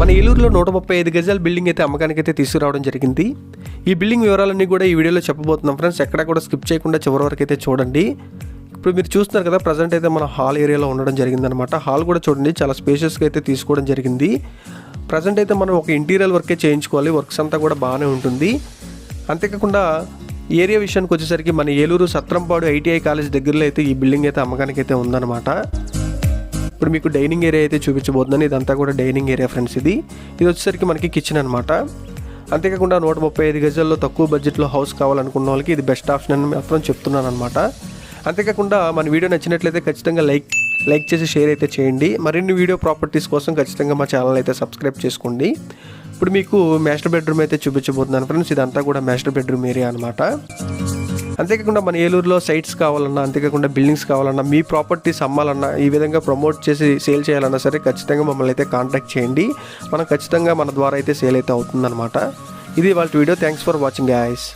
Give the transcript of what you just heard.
మన ఏలూరులో 135 గజాల బిల్డింగ్ అయితే అమ్మకానికి అయితే తీసుకురావడం జరిగింది. ఈ బిల్డింగ్ వివరాలన్నీ కూడా ఈ వీడియోలో చెప్పబోతున్నాం ఫ్రెండ్స్. ఎక్కడా కూడా స్కిప్ చేయకుండా చివరి వరకు అయితే చూడండి. ఇప్పుడు మీరు చూస్తున్నారు కదా, ప్రజెంట్ అయితే మన హాల్ ఏరియాలో ఉండడం జరిగిందనమాట. హాల్ కూడా చూడండి, చాలా స్పేషియస్గా అయితే తీసుకోవడం జరిగింది. ప్రజెంట్ అయితే మనం ఒక ఇంటీరియర్ వర్కే చేయించుకోవాలి, వర్క్స్ అంతా కూడా బాగానే ఉంటుంది. అంతేకాకుండా ఏరియా విషయానికి వచ్చేసరికి మన ఏలూరు సత్రంపాడు ఐటీఐ కాలేజ్ దగ్గరలో అయితే ఈ బిల్డింగ్ అయితే అమ్మకానికి అయితే ఉందన్నమాట. ఇప్పుడు మీకు డైనింగ్ ఏరియా అయితే చూపించబోతున్నాను. ఇదంతా కూడా డైనింగ్ ఏరియా ఫ్రెండ్స్. ఇది వచ్చేసరికి మనకి కిచెన్ అనమాట. అంతేకాకుండా 135 గజాల్లో తక్కువ బడ్జెట్లో హౌస్ కావాలనుకున్న వాళ్ళకి ఇది బెస్ట్ ఆప్షన్ అని మాత్రం చెప్తున్నాను అనమాట. అంతేకాకుండా మన వీడియో నచ్చినట్లయితే ఖచ్చితంగా లైక్ చేసి షేర్ అయితే చేయండి. మరిన్ని వీడియో ప్రాపర్టీస్ కోసం ఖచ్చితంగా మా ఛానల్ అయితే సబ్స్క్రైబ్ చేసుకోండి. ఇప్పుడు మీకు మాస్టర్ బెడ్రూమ్ అయితే చూపించబోతున్నాను ఫ్రెండ్స్. ఇదంతా కూడా మాస్టర్ బెడ్రూమ్ ఏరియా అనమాట. అంతేకాకుండా మన ఏలూరులో సైట్స్ కావాలన్నా, అంతేకాకుండా బిల్డింగ్స్ కావాలన్నా, మీ ప్రాపర్టీస్ అమ్మాలన్నా, ఈ విధంగా ప్రమోట్ చేసి సేల్ చేయాలన్నా సరే ఖచ్చితంగా మమ్మల్ని అయితే కాంటాక్ట్ చేయండి. మనం ఖచ్చితంగా మన ద్వారా అయితే సేల్ అయితే అవుతుందన్నమాట. ఇది వాళ్ళ video. Thanks for watching guys.